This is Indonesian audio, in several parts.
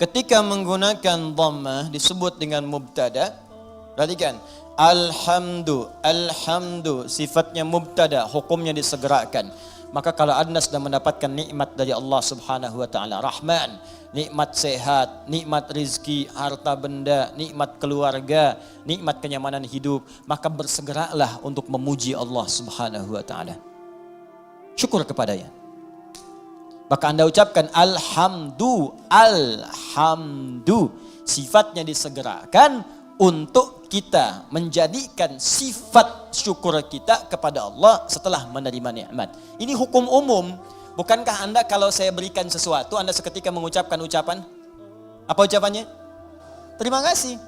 Ketika menggunakan dhammah disebut dengan mubtada. Perhatikan, alhamdu sifatnya mubtada, hukumnya disegerakan. Maka kalau Anda sedang mendapatkan nikmat dari Allah Subhanahu wa taala, Rahman, nikmat sehat, nikmat rizki, harta benda, nikmat keluarga, nikmat kenyamanan hidup, maka bersegeralah untuk memuji Allah Subhanahu wa taala. Syukur kepadanya. Maka Anda ucapkan alhamdu, sifatnya disegerakan untuk kita menjadikan sifat syukur kita kepada Allah setelah menerima nikmat. Ini hukum umum. Bukankah Anda kalau saya berikan sesuatu, Anda seketika mengucapkan ucapan? Apa ucapannya? Terima kasih.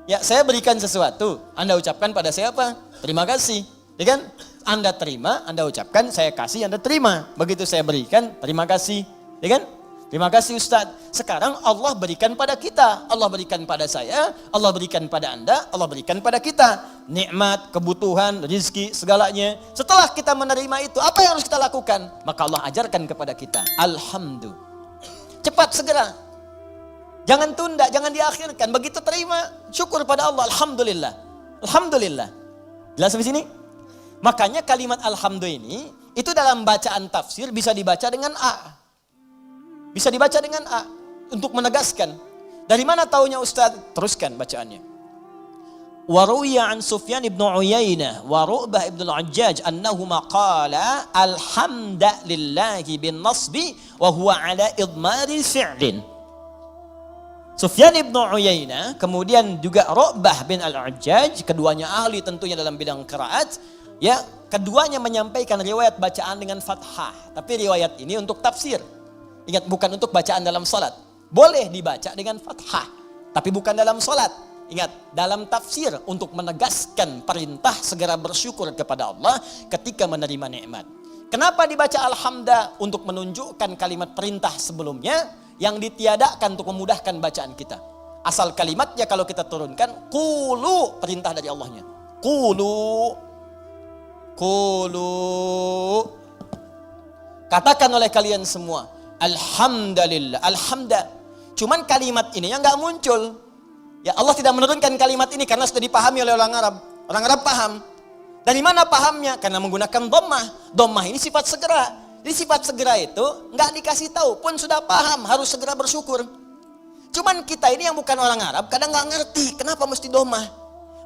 Ya, saya berikan sesuatu, Anda ucapkan pada siapa? Terima kasih. Ya kan? Anda terima, Anda ucapkan, saya kasih, Anda terima. Begitu saya berikan, terima kasih. Ya kan? Terima kasih Ustaz. Sekarang Allah berikan pada kita. Allah berikan pada saya, Allah berikan pada Anda, Allah berikan pada kita. Nikmat, kebutuhan, rizki, segalanya. Setelah kita menerima itu, apa yang harus kita lakukan? Maka Allah ajarkan kepada kita. Alhamdulillah. Cepat segera. Jangan tunda, jangan diakhirkan. Begitu terima, syukur pada Allah. Alhamdulillah. Alhamdulillah. Jelas sampai sini? Makanya kalimat alhamdulillah ini, itu dalam bacaan tafsir bisa dibaca dengan A. Bisa dibaca dengan A untuk menegaskan. Dari mana taunya Ustaz? Teruskan bacaannya. Wa ruwiya an Sufyan ibn Uyainah wa Ru'bah ibn al-Hajjaj annahuma qala alhamdulillahi bin nasbi wa huwa ala idmari fi'lin. Sufyan ibn Uyainah, kemudian juga Ru'bah bin al-Hajjaj, keduanya ahli tentunya dalam bidang qiraat, ya, keduanya menyampaikan riwayat bacaan dengan fathah, tapi riwayat ini untuk tafsir. Ingat, bukan untuk bacaan dalam salat. Boleh dibaca dengan fathah, tapi bukan dalam salat. Ingat, dalam tafsir untuk menegaskan perintah segera bersyukur kepada Allah ketika menerima nikmat. Kenapa dibaca alhamdulillah? Untuk menunjukkan kalimat perintah sebelumnya yang ditiadakan untuk memudahkan bacaan kita. Asal kalimatnya kalau kita turunkan, qulu, perintah dari Allahnya. Qulu. Katakan oleh kalian semua, alhamdulillah, alhamdulillah. Cuman kalimat ini yang nggak muncul. Ya, Allah tidak menurunkan kalimat ini karena sudah dipahami oleh orang Arab. Orang Arab paham. Dari mana pahamnya? Karena menggunakan dhammah. Dhammah ini sifat segera. Jadi sifat segera itu nggak dikasih tahu pun sudah paham harus segera bersyukur. Cuman kita ini yang bukan orang Arab kadang nggak ngerti kenapa mesti dhammah.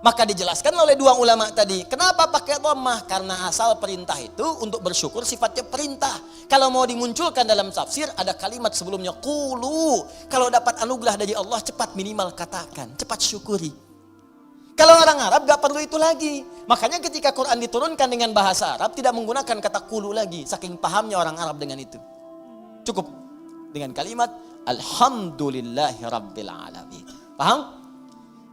Maka dijelaskan oleh dua ulama tadi. Kenapa pakai dhammah? Karena asal perintah itu untuk bersyukur sifatnya perintah. Kalau mau dimunculkan dalam tafsir ada kalimat sebelumnya qulu. Kalau dapat anugerah dari Allah cepat minimal katakan, cepat syukuri. Kalau orang Arab gak perlu itu lagi. Makanya ketika Quran diturunkan dengan bahasa Arab tidak menggunakan kata qulu lagi. Saking pahamnya orang Arab dengan itu. Cukup dengan kalimat alhamdulillahi rabbil alamin. Paham?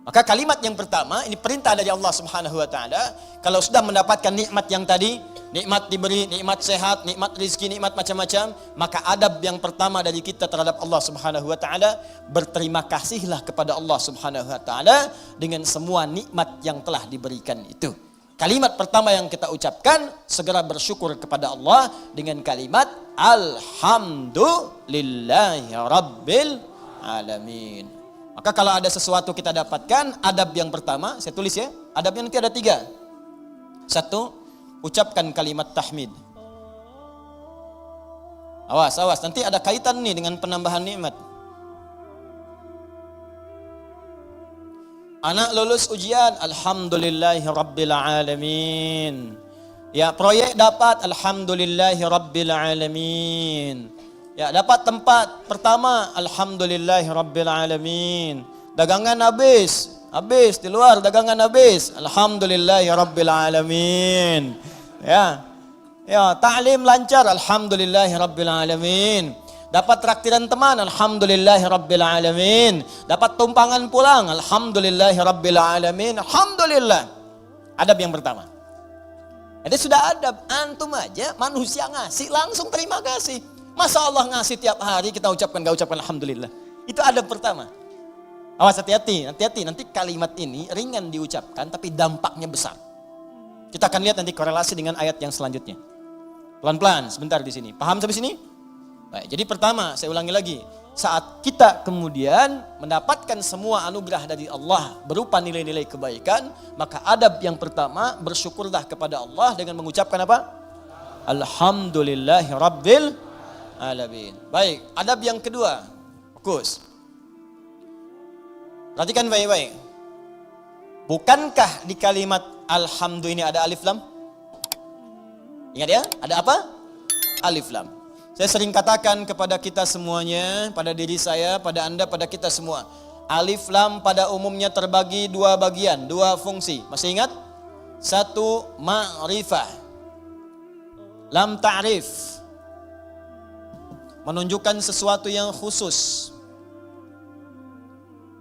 Maka kalimat yang pertama, ini perintah dari Allah Subhanahu wa taala. Kalau sudah mendapatkan nikmat yang tadi, nikmat diberi, nikmat sehat, nikmat rizki, nikmat macam-macam, maka adab yang pertama dari kita terhadap Allah Subhanahu wa taala, berterima kasihlah kepada Allah Subhanahu wa taala dengan semua nikmat yang telah diberikan itu. Kalimat pertama yang kita ucapkan, segera bersyukur kepada Allah dengan kalimat alhamdulillahi rabbil alamin. Maka kalau ada sesuatu kita dapatkan, adab yang pertama, saya tulis ya, adabnya nanti ada 3. 1, ucapkan kalimat tahmid. Awas, nanti ada kaitan nih dengan penambahan nikmat. Anak lulus ujian, alhamdulillahi rabbil alamin. Ya, proyek dapat, alhamdulillahi rabbil alamin. Ya, dapat tempat pertama, alhamdulillahi rabbil alamin. Dagangan habis di luar dagangan habis, alhamdulillahi rabbil alamin. Ya, ta'lim lancar, alhamdulillahi rabbil alamin. Dapat traktiran teman, alhamdulillahi rabbil alamin. Dapat tumpangan pulang, alhamdulillahi rabbil alamin. Alhamdulillah. Adab yang pertama. Jadi sudah adab, antum aja manusia ngasih langsung terima kasih. Masa Allah ngasih tiap hari kita ucapkan gak ucapkan alhamdulillah. Itu adab pertama. Awas, hati-hati. Nanti kalimat ini ringan diucapkan tapi dampaknya besar. Kita akan lihat nanti korelasi dengan ayat yang selanjutnya. Pelan-pelan sebentar di sini. Paham sampai sini? Baik, jadi pertama saya ulangi lagi. saat kita kemudian mendapatkan semua anugerah dari Allah berupa nilai-nilai kebaikan, maka adab yang pertama, bersyukurlah kepada Allah dengan mengucapkan apa? Alhamdulillahi Rabbil Alamin. Baik, adab yang kedua, fokus. Perhatikan baik-baik. Bukankah di kalimat Alhamdulillah ini ada alif lam? Ingat ya, ada apa? Alif lam. Saya sering katakan kepada kita semuanya, pada diri saya, pada Anda, pada kita semua. Alif lam pada umumnya terbagi dua bagian, dua fungsi. Masih ingat? Satu, ma'rifah. Lam ta'rif. Menunjukkan sesuatu yang khusus.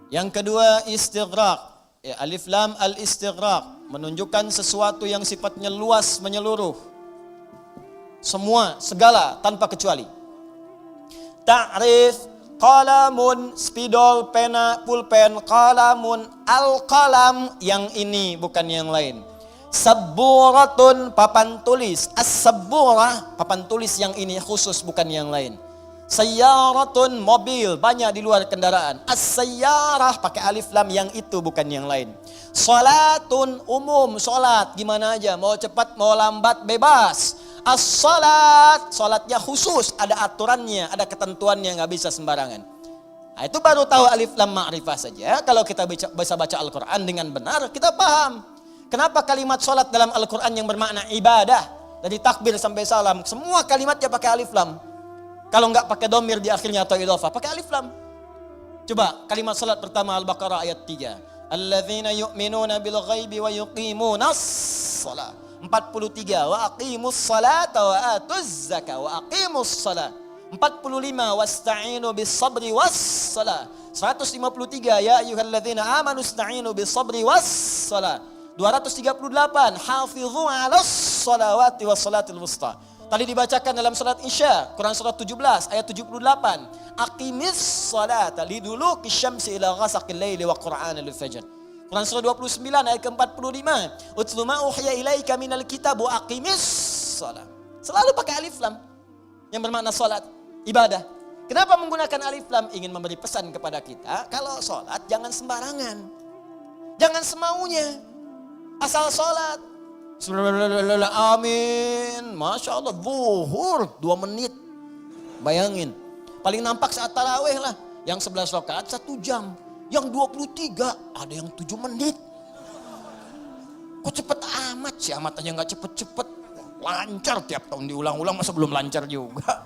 Yang kedua, istighraq. Ya, alif lam al-istighraq. Menunjukkan sesuatu yang sifatnya luas, menyeluruh. Semua, segala, tanpa kecuali. Ta'rif, qalamun, spidol, pena, pulpen, qalamun, al-qalam, yang ini bukan yang lain. Sabburatun, papan tulis. As-sabburah, papan tulis yang ini khusus, bukan yang lain. Sayyaratun, mobil, banyak di luar kendaraan. As-sayyarah, pakai alif lam, yang itu bukan yang lain. Salatun, umum, salat, gimana aja, mau cepat, mau lambat, bebas. As-salat, salatnya khusus, ada aturannya, ada ketentuannya, nggak bisa sembarangan. Nah, itu baru tahu alif lam ma'rifah saja. Kalau kita bisa baca Al-Quran dengan benar, kita paham. Kenapa kalimat salat dalam Al-Quran yang bermakna ibadah, dari takbir sampai salam, semua kalimatnya pakai alif lam. Kalau nggak pakai domir di akhirnya atau idhofah, pakai alif lam. Coba kalimat salat pertama Al-Baqarah ayat 3. Alladzina yu'minuna bil ghaibi wa yuqimunas shalah. 43, wa aqimus salata wa atuz zakah wa aqimus salat. 45, wasta'inu bis sabri was salat. 153, ya ayyuhalladzina amanu ista'inu bis sabri was salat. 238, hafizu 'alas salawati was salatil wusta. Tadi dibacakan dalam salat Isya, Quran surah 17 ayat 78. Aqimis salata liduluki syamsi ila ghasaqil laili wa qur'anal fajr. Quran surah 29 ayat ke-45. Utlu ma uhiya ilaika minal kitab wa aqimis shalah. Selalu pakai alif lam yang bermakna salat, ibadah. Kenapa menggunakan alif lam? Ingin memberi pesan kepada kita, kalau salat jangan sembarangan. Jangan semaunya. Asal salat. Amin. Masya Allah, zuhur 2 menit. Bayangin. Paling nampak saat tarawih lah. Yang 11 rakaat 1 jam. Yang 23 ada yang 7 menit. Kok cepet amat sih? Amat aja gak cepet-cepet. Lancar tiap tahun diulang-ulang, masa belum lancar juga?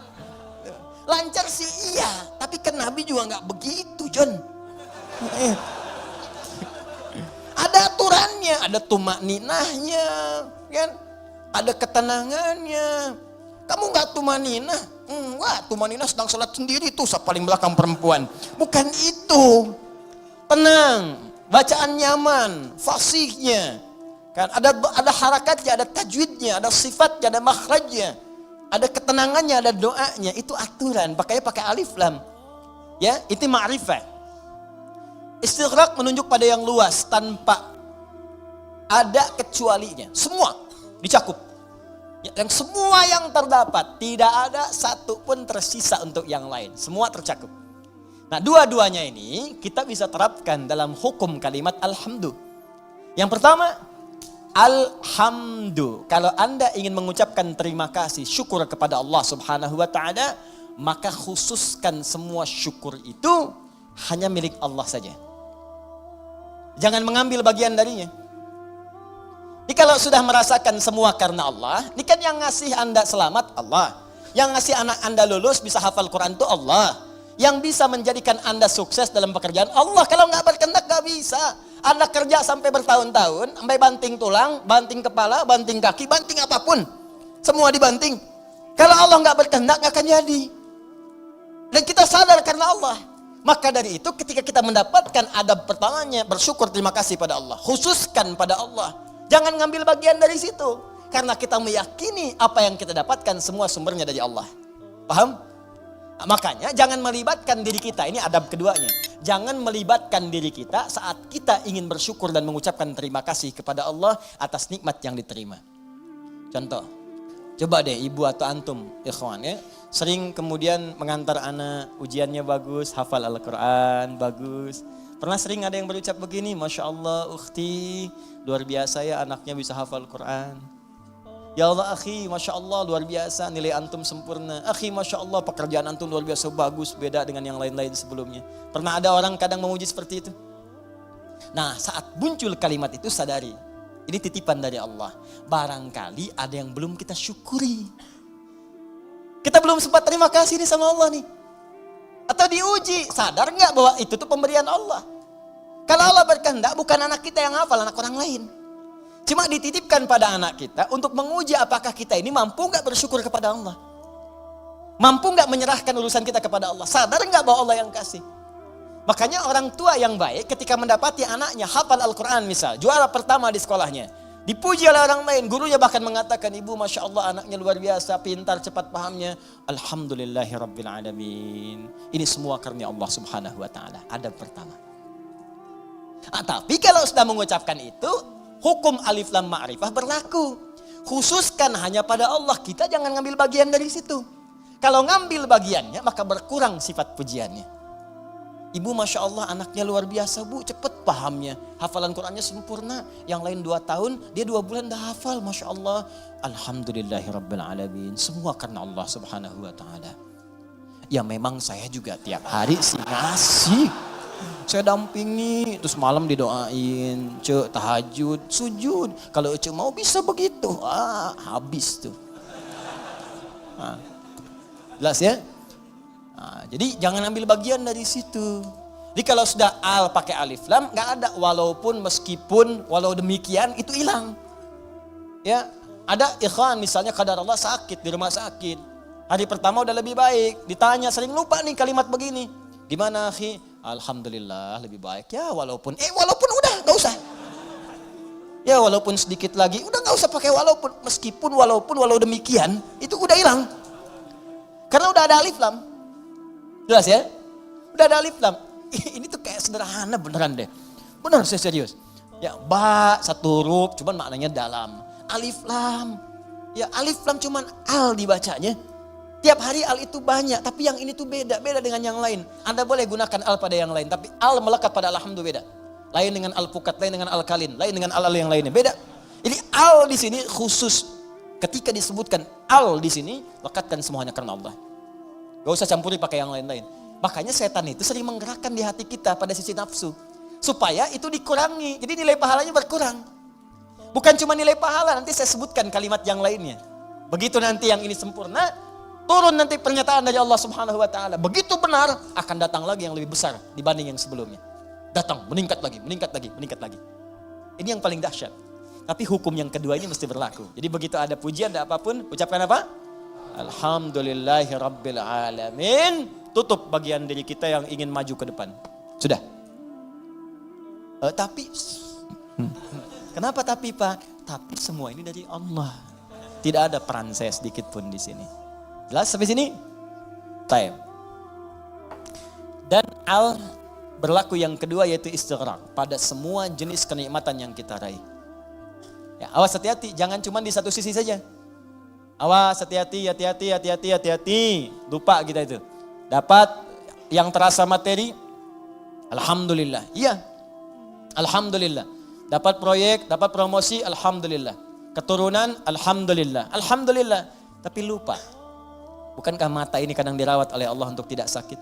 Lancar sih iya, tapi kan Nabi juga gak begitu, John. Ada aturannya, ada tumakninahnya, kan? Ada ketenangannya. Kamu gak tumakninah? Enggak, tumakninah sedang sholat sendiri tuh, paling belakang perempuan. Bukan itu. Tenang, bacaan nyaman, fasihnya, kan? Ada harakatnya, ada tajwidnya, ada sifatnya, ada makhrajnya, ada ketenangannya, ada doanya. Itu aturan, pakai alif lam. Ya, itu ma'rifah. Istighraq menunjuk pada yang luas tanpa ada kecualinya. Semua dicakup. Yang semua yang terdapat, tidak ada satu pun tersisa untuk yang lain. Semua tercakup. Nah, dua-duanya ini kita bisa terapkan dalam hukum kalimat alhamdu. Yang pertama, alhamdu. Kalau Anda ingin mengucapkan terima kasih, syukur kepada Allah Subhanahu wa taala, maka khususkan semua syukur itu hanya milik Allah saja. Jangan mengambil bagian darinya. Ini kalau sudah merasakan semua karena Allah, ini kan yang ngasih Anda selamat Allah. Yang ngasih anak Anda lulus bisa hafal Quran itu Allah. Yang bisa menjadikan Anda sukses dalam pekerjaan Allah. Kalau nggak berkehendak nggak bisa. Anda kerja sampai bertahun-tahun, sampai banting tulang, banting kepala, banting kaki, banting apapun, semua dibanting. Kalau Allah nggak berkehendak nggak akan jadi. Dan kita sadar karena Allah. Maka dari itu ketika kita mendapatkan adab pertamanya, bersyukur, terima kasih pada Allah. Khususkan pada Allah. Jangan ngambil bagian dari situ. Karena kita meyakini apa yang kita dapatkan semua sumbernya dari Allah. Paham? Nah, makanya jangan melibatkan diri kita. Ini adab keduanya. Jangan melibatkan diri kita saat kita ingin bersyukur dan mengucapkan terima kasih kepada Allah atas nikmat yang diterima. Contoh, Coba deh ibu atau antum, ikhwan ya, sering kemudian mengantar anak, ujiannya bagus, hafal Al-Quran, bagus. Pernah sering ada yang berucap begini, Masya Allah ukhti, luar biasa ya anaknya bisa hafal Quran. Ya Allah akhi, Masya Allah luar biasa, nilai antum sempurna. Akhi Masya Allah pekerjaan antum luar biasa bagus, beda dengan yang lain-lain sebelumnya. Pernah ada orang kadang memuji seperti itu? Nah saat muncul kalimat itu sadari, ini titipan dari Allah. Barangkali ada yang belum kita syukuri. Kita belum sempat terima kasih nih sama Allah nih. Atau diuji, sadar nggak bahwa itu tuh pemberian Allah. Kalau Allah berkehendak bukan anak kita yang hafal, anak orang lain. Cuma dititipkan pada anak kita untuk menguji apakah kita ini mampu nggak bersyukur kepada Allah. Mampu nggak menyerahkan urusan kita kepada Allah. Sadar nggak bahwa Allah yang kasih. Makanya orang tua yang baik ketika mendapati anaknya hafal Al-Quran misal, juara pertama di sekolahnya. Dipuji oleh orang lain, gurunya bahkan mengatakan, ibu Masya Allah anaknya luar biasa, pintar, cepat pahamnya. Alhamdulillahirrabbilalamin. Ini semua karena Allah subhanahu wa ta'ala. Adab pertama. Tapi kalau sudah mengucapkan itu, hukum alif lam ma'rifah berlaku. Khususkan hanya pada Allah, kita jangan ngambil bagian dari situ. Kalau ngambil bagiannya, maka berkurang sifat pujiannya. Ibu Masya Allah anaknya luar biasa bu, cepet pahamnya. Hafalan Qurannya sempurna. Yang lain 2 tahun, dia 2 bulan dah hafal. Masya Allah. Alhamdulillahirrabbilalamin. Semua karena Allah subhanahu wa ta'ala. Ya memang saya juga tiap hari sih ngasih. Saya dampingi, terus malam didoain. Cek tahajud, sujud. Kalau cek mau bisa begitu. Habis tuh. Jelas ya? Nah, jadi jangan ambil bagian dari situ. Jadi kalau sudah al pakai alif lam nggak ada walaupun meskipun walau demikian itu hilang. Ya ada ikhwan misalnya kadar Allah sakit di rumah sakit. Hari pertama udah lebih baik. Ditanya sering lupa nih kalimat begini. Gimana akhi? Alhamdulillah lebih baik ya walaupun udah nggak usah. Ya walaupun sedikit lagi udah nggak usah pakai walaupun meskipun walaupun walau demikian itu udah hilang. Karena udah ada alif lam. Jelas ya? Udah ada alif lam. Ini tuh kayak sederhana beneran deh. Bener saya serius. Ya ba satu huruf cuman maknanya dalam. Alif lam. Ya alif lam cuman al dibacanya. Tiap hari al itu banyak. Tapi yang ini tuh beda. Beda dengan yang lain. Anda boleh gunakan al pada yang lain. Tapi al melekat pada alhamdu beda. Lain dengan al pukat. Lain dengan al kalin. Lain dengan al yang lainnya. Beda. Jadi al di sini khusus. Ketika disebutkan al di sini. Lekatkan semuanya karena Allah. Gak usah campuri pakai yang lain-lain. Makanya setan itu sering menggerakkan di hati kita pada sisi nafsu. Supaya itu dikurangi. Jadi nilai pahalanya berkurang. Bukan cuma nilai pahala, nanti saya sebutkan kalimat yang lainnya. Begitu nanti yang ini sempurna, turun nanti pernyataan dari Allah subhanahu wa ta'ala. Begitu benar, akan datang lagi yang lebih besar dibanding yang sebelumnya. Datang, meningkat lagi, meningkat lagi, meningkat lagi. Ini yang paling dahsyat. Tapi hukum yang kedua ini mesti berlaku. Jadi begitu ada pujian, ada apapun, ucapkan apa? Alhamdulillahirrabbilalamin. Tutup bagian diri kita yang ingin maju ke depan. Sudah. Tapi kenapa tapi Pak? Tapi semua ini dari Allah. Tidak ada peran saya sedikit pun di sini. Jelas sampai sini? Taib. Dan al berlaku yang kedua yaitu istighraq pada semua jenis kenikmatan yang kita raih. Ya, awas hati-hati, jangan cuma di satu sisi saja. Awas hati-hati. Lupa kita itu. Dapat yang terasa materi, alhamdulillah. Iya. Alhamdulillah. Dapat proyek, dapat promosi, alhamdulillah. Keturunan, alhamdulillah. Alhamdulillah. Tapi lupa. Bukankah mata ini kadang dirawat oleh Allah untuk tidak sakit?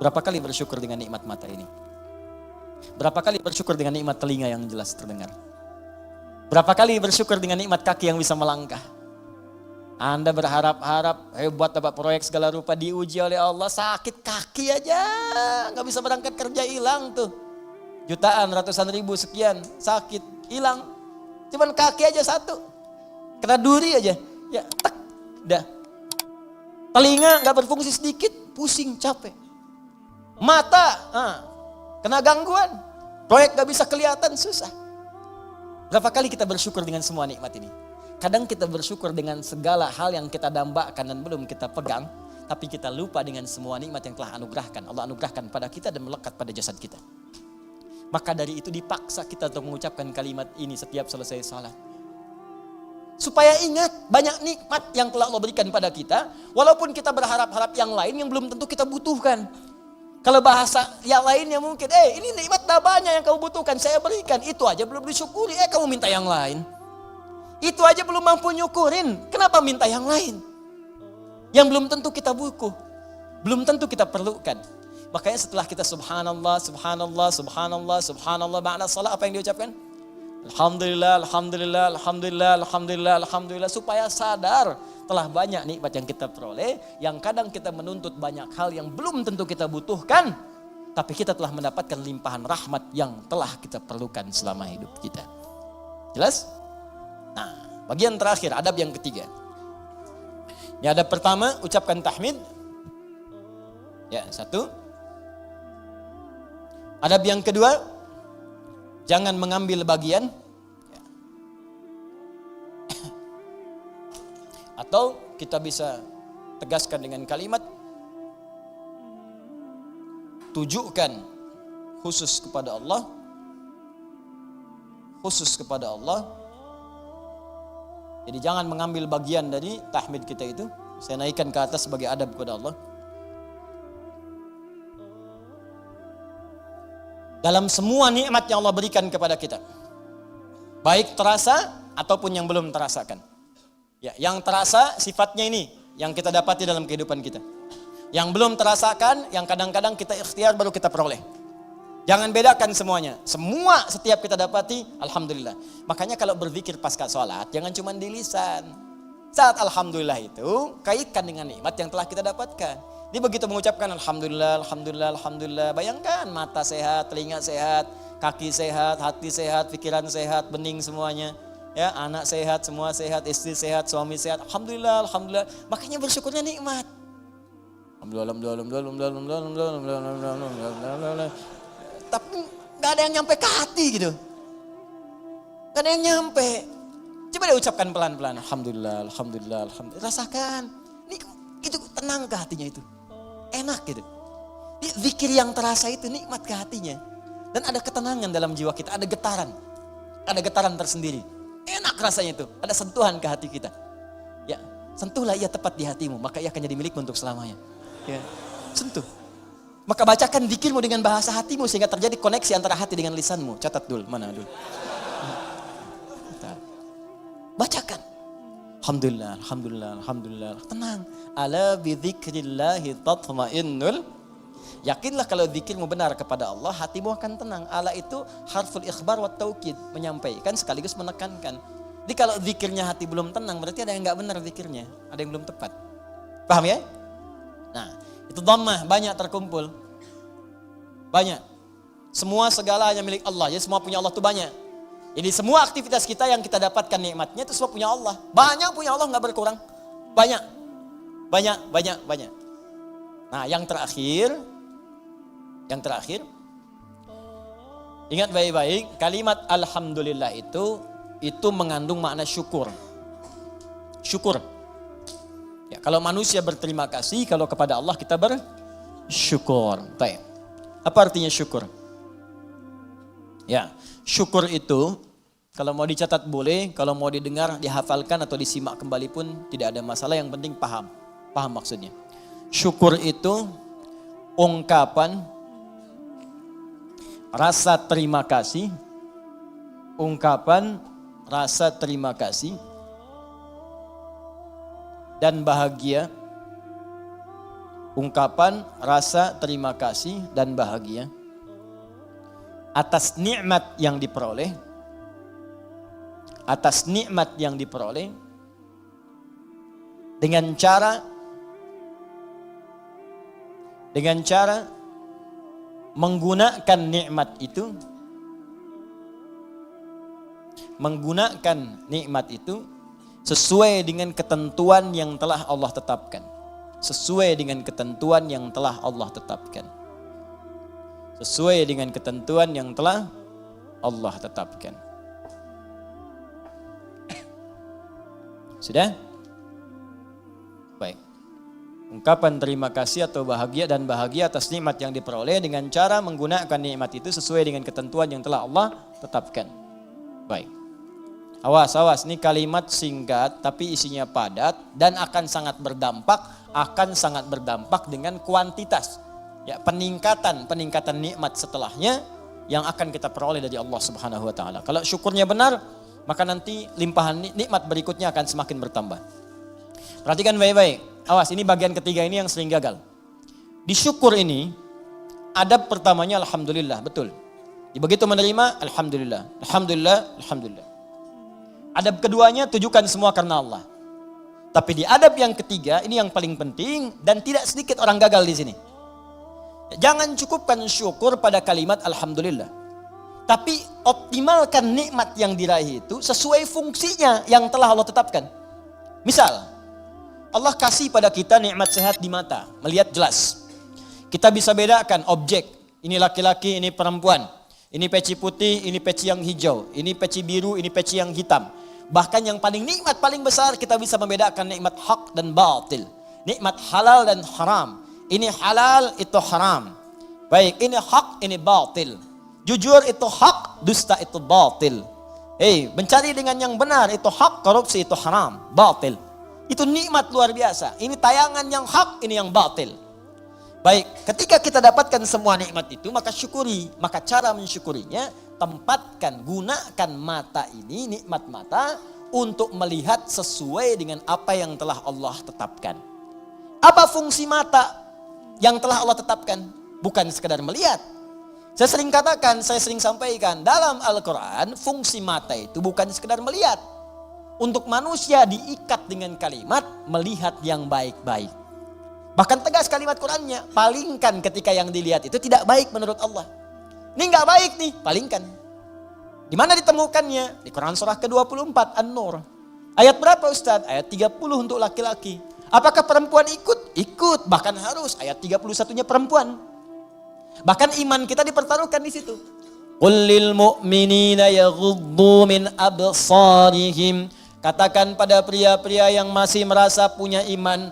Berapa kali bersyukur dengan nikmat mata ini? Berapa kali bersyukur dengan nikmat telinga yang jelas terdengar? Berapa kali bersyukur dengan nikmat kaki yang bisa melangkah? Anda berharap-harap hebat dapat proyek segala rupa diuji oleh Allah, sakit kaki aja, nggak bisa berangkat kerja hilang tuh. Jutaan, ratusan ribu sekian, sakit, hilang. Cuman kaki aja satu, kena duri aja, ya tak, dah. Telinga nggak berfungsi sedikit, pusing, capek. Mata, kena gangguan, proyek nggak bisa kelihatan, susah. Berapa kali kita bersyukur dengan semua nikmat ini? Kadang kita bersyukur dengan segala hal yang kita dambakan dan belum kita pegang. Tapi kita lupa dengan semua nikmat yang telah Allah anugerahkan pada kita dan melekat pada jasad kita. Maka dari itu dipaksa kita untuk mengucapkan kalimat ini setiap selesai salat. Supaya ingat banyak nikmat yang telah Allah berikan pada kita. Walaupun kita berharap-harap yang lain yang belum tentu kita butuhkan. Kalau bahasa yang lainnya mungkin, ini nikmat dah banyak yang kamu butuhkan, saya berikan. Itu aja belum disyukuri, kamu minta yang lain. Itu aja belum mampu nyukurin, kenapa minta yang lain? Yang belum tentu kita butuh, belum tentu kita perlukan. Makanya setelah kita subhanallah, subhanallah, subhanallah, subhanallah, makna salat apa yang diucapkan? Alhamdulillah, alhamdulillah, alhamdulillah, alhamdulillah, alhamdulillah. Supaya sadar telah banyak nikmat yang kita peroleh. Yang kadang kita menuntut banyak hal yang belum tentu kita butuhkan. Tapi kita telah mendapatkan limpahan rahmat yang telah kita perlukan selama hidup kita. Jelas? Nah, bagian terakhir, adab yang ketiga. Ini adab pertama, ucapkan tahmid. Ya, satu. Adab yang kedua, jangan mengambil bagian. Atau kita bisa tegaskan dengan kalimat, tujukan khusus kepada Allah. Khusus kepada Allah. Jadi jangan mengambil bagian dari tahmid kita itu. Saya naikkan ke atas sebagai adab kepada Allah. Dalam semua nikmat yang Allah berikan kepada kita, baik terasa ataupun yang belum terasakan. Ya, yang terasa sifatnya ini yang kita dapati dalam kehidupan kita. Yang belum terasakan, yang kadang-kadang kita ikhtiar baru kita peroleh. Jangan bedakan semuanya. Semua setiap kita dapati, alhamdulillah. Makanya kalau berzikir pasca sholat, jangan cuma di lisan. Saat alhamdulillah itu, kaitkan dengan nikmat yang telah kita dapatkan. Dia begitu mengucapkan alhamdulillah, alhamdulillah, alhamdulillah. Bayangkan mata sehat, telinga sehat, kaki sehat, hati sehat, pikiran sehat, bening semuanya. Ya, anak sehat, semua sehat, istri sehat, suami sehat. Alhamdulillah, alhamdulillah. Makanya bersyukurnya nikmat. Alhamdulillah, alhamdulillah, alhamdulillah, alhamdulillah, alhamdulillah. Tapi gak ada yang nyampe ke hati gitu. Gak ada yang nyampe. Coba deh ucapkan pelan-pelan. Alhamdulillah, alhamdulillah, alhamdulillah. Rasakan. Itu tenang ke hatinya itu. Enak gitu. Zikir yang terasa itu nikmat ke hatinya. Dan ada ketenangan dalam jiwa kita. Ada getaran. Ada getaran tersendiri. Enak rasanya itu. Ada sentuhan ke hati kita. Ya, sentuhlah ia tepat di hatimu. Maka ia akan jadi milikmu untuk selamanya. Ya, sentuh. Maka bacakan zikirmu dengan bahasa hatimu. Sehingga terjadi koneksi antara hati dengan lisanmu. Catat dulu. Mana dulu. Bacakan. Alhamdulillah, alhamdulillah, alhamdulillah. Tenang. Ala bidzikrillahi tatmainnul. Yakinlah kalau zikirmu benar kepada Allah, hatimu akan tenang. Ala itu harful ikhbar wa taukid, menyampaikan sekaligus menekankan. Jadi kalau zikirnya hati belum tenang, berarti ada yang enggak benar zikirnya, ada yang belum tepat. Paham ya? Nah, itu dhammah banyak terkumpul. Banyak. Semua segalanya milik Allah. Jadi semua punya Allah itu banyak. Jadi semua aktivitas kita yang kita dapatkan nikmatnya itu semua punya Allah. Banyak punya Allah, nggak berkurang. Banyak. Banyak, banyak, banyak. Nah yang terakhir, ingat baik-baik, kalimat alhamdulillah itu mengandung makna syukur. Syukur. Ya, kalau manusia berterima kasih, kalau kepada Allah kita bersyukur. Baik. Apa artinya syukur? Ya, syukur itu kalau mau dicatat boleh, kalau mau didengar, dihafalkan atau disimak kembali pun tidak ada masalah, yang penting paham. Paham maksudnya. Syukur itu ungkapan rasa terima kasih, ungkapan rasa terima kasih dan bahagia, ungkapan rasa terima kasih dan bahagia atas nikmat yang diperoleh, atas nikmat yang diperoleh dengan cara menggunakan nikmat itu sesuai dengan ketentuan yang telah Allah tetapkan. Sesuai dengan ketentuan yang telah Allah tetapkan. Sesuai dengan ketentuan yang telah Allah tetapkan. Sudah? Baik. Ungkapan terima kasih atau bahagia dan bahagia atas nikmat yang diperoleh dengan cara menggunakan nikmat itu sesuai dengan ketentuan yang telah Allah tetapkan. Baik. Awas, ini kalimat singkat tapi isinya padat dan akan sangat berdampak dengan kuantitas. Ya, peningkatan nikmat setelahnya yang akan kita peroleh dari Allah Subhanahu wa taala. Kalau syukurnya benar, maka nanti limpahan nikmat berikutnya akan semakin bertambah. Perhatikan baik-baik. Awas, ini bagian ketiga ini yang sering gagal. Di syukur ini, adab pertamanya alhamdulillah, betul. Begitu menerima, alhamdulillah. Adab keduanya, tujukan semua karena Allah. Tapi di adab yang ketiga, ini yang paling penting dan tidak sedikit orang gagal di sini. Jangan cukupkan syukur pada kalimat alhamdulillah. Tapi optimalkan nikmat yang diraih itu sesuai fungsinya yang telah Allah tetapkan. Misal, Allah kasih pada kita nikmat sehat di mata, melihat jelas. Kita bisa bedakan objek, ini laki-laki, ini perempuan. Ini peci putih, ini peci yang hijau. Ini peci biru, ini peci yang hitam. Bahkan yang paling nikmat, paling besar, kita bisa membedakan nikmat hak dan batil. Nikmat halal dan haram. Ini halal, itu haram. Baik, ini hak, ini batil. Jujur itu hak, dusta itu batil. Mencari dengan yang benar itu hak, korupsi itu haram, batil. Itu nikmat luar biasa. Ini tayangan yang hak, ini yang batil. Baik, ketika kita dapatkan semua nikmat itu, maka syukuri. Maka cara mensyukurinya, tempatkan, gunakan mata ini, nikmat mata, untuk melihat sesuai dengan apa yang telah Allah tetapkan. Apa fungsi mata yang telah Allah tetapkan? Bukan sekadar melihat. Saya sering katakan, saya sering sampaikan, dalam Al-Quran, fungsi mata itu bukan sekadar melihat. Untuk manusia diikat dengan kalimat, melihat yang baik-baik. Bahkan tegas kalimat Qur'annya, palingkan ketika yang dilihat itu tidak baik menurut Allah. Ini nggak baik nih, palingkan. Di mana ditemukannya? Di Quran surah ke-24 An-Nur. Ayat berapa Ustaz? Ayat 30 untuk laki-laki. Apakah perempuan ikut? Ikut, bahkan harus. Ayat 31-nya perempuan. Bahkan iman kita dipertaruhkan di situ. Qul lil mu'minina yaghuddu min absarihim. Katakan pada pria-pria yang masih merasa punya iman,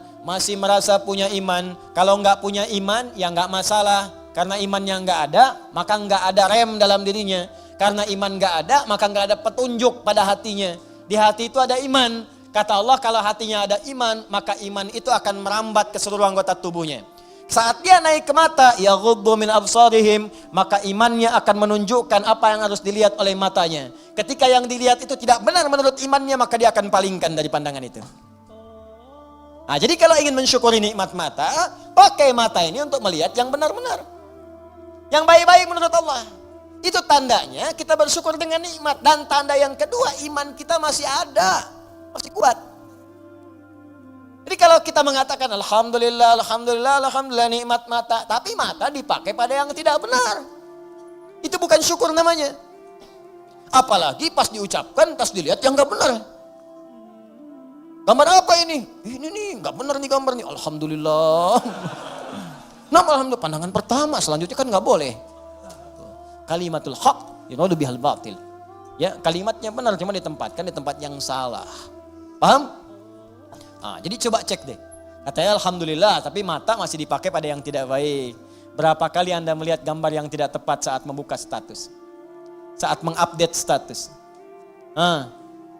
kalau enggak punya iman, ya enggak masalah. Karena imannya enggak ada, maka enggak ada rem dalam dirinya. Karena iman enggak ada, maka enggak ada petunjuk pada hatinya. Di hati itu ada iman. Kata Allah, kalau hatinya ada iman, maka iman itu akan merambat ke seluruh anggota tubuhnya. Saat dia naik ke mata, yaghuddu min absarihim, maka imannya akan menunjukkan apa yang harus dilihat oleh matanya. Ketika yang dilihat itu tidak benar menurut imannya, maka dia akan palingkan dari pandangan itu. Nah, jadi kalau ingin mensyukuri nikmat mata, pakai mata ini untuk melihat yang benar-benar. Yang baik-baik menurut Allah. Itu tandanya kita bersyukur dengan nikmat. Dan tanda yang kedua, iman kita masih ada. Masih kuat. Jadi kalau kita mengatakan alhamdulillah nikmat mata. Tapi mata dipakai pada yang tidak benar. Itu bukan syukur namanya. Apalagi pas diucapkan, pas dilihat yang gak benar. Gambar apa ini? Ini nih, gak benar nih gambar nih. Alhamdulillah. Nah, alhamdulillah, pandangan pertama, selanjutnya kan gak boleh. Kalimatul haq, yuradu bihal batil. Ya, kalimatnya benar, cuma ditempatkan di tempat yang salah. Paham? Nah, jadi coba cek deh. Katanya alhamdulillah, tapi mata masih dipakai pada yang tidak baik. Berapa kali Anda melihat gambar yang tidak tepat saat membuka status? Saat mengupdate status?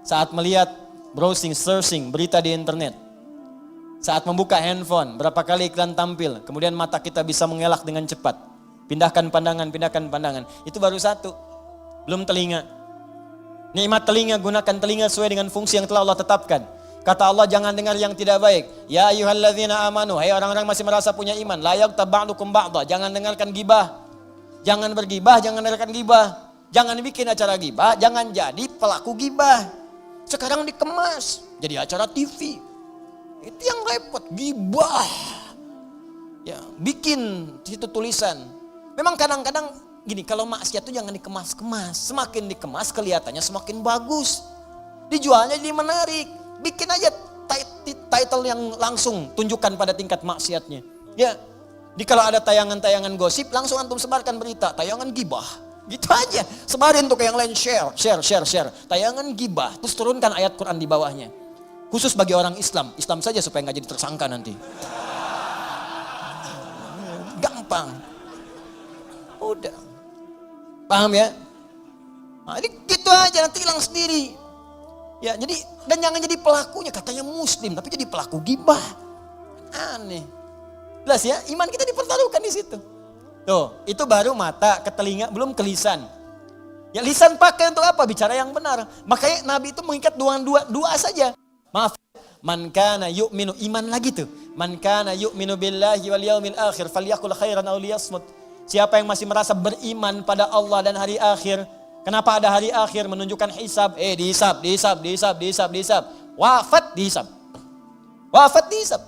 Saat melihat browsing, searching, berita di internet. Saat membuka handphone, berapa kali iklan tampil. Kemudian mata kita bisa mengelak dengan cepat. Pindahkan pandangan. Itu baru satu. Belum telinga. Nikmat telinga, gunakan telinga sesuai dengan fungsi yang telah Allah tetapkan. Kata Allah, jangan dengar yang tidak baik. Ya ayyuhalladzina amanu, hai orang-orang masih merasa punya iman. La yaghtab ba'dukum ba'dha, jangan dengarkan gibah. Jangan bergibah, jangan dengarkan gibah. Jangan bikin acara gibah, jangan jadi pelaku gibah. Sekarang dikemas jadi acara TV. Itu yang repot, gibah. Ya, bikin situ tulisan. Memang kadang-kadang gini, kalau maksiat itu jangan dikemas-kemas. Semakin dikemas kelihatannya semakin bagus. Dijualnya jadi menarik. Bikin aja title yang langsung tunjukkan pada tingkat maksiatnya. Ya. Jadi kalau ada tayangan-tayangan gosip, langsung antum sebarkan berita, tayangan gibah. Gitu aja, sebarin tuh ke yang lain, share. Tayangan gibah, terus turunkan ayat Quran di bawahnya. Khusus bagi orang Islam saja supaya gak jadi tersangka nanti. Gampang. Udah. Paham ya? Nah, ini gitu aja, nanti hilang sendiri. Ya, jadi dan jangan jadi pelakunya, katanya muslim tapi jadi pelaku gibah. Aneh. Jelas ya, iman kita dipertaruhkan di situ. Tuh, itu baru mata, ke telinga, belum ke lisan. Ya lisan pakai untuk apa? Bicara yang benar. Makanya Nabi itu mengikat dua saja. Maaf, man kana yu'minu, iman lagi tuh. Man kana yu'minu billahi wal yaumil akhir falyaqul khairan aw liyasmut. Siapa yang masih merasa beriman pada Allah dan hari akhir. Kenapa ada hari akhir? Menunjukkan hisab. Dihisab. Wafat dihisab.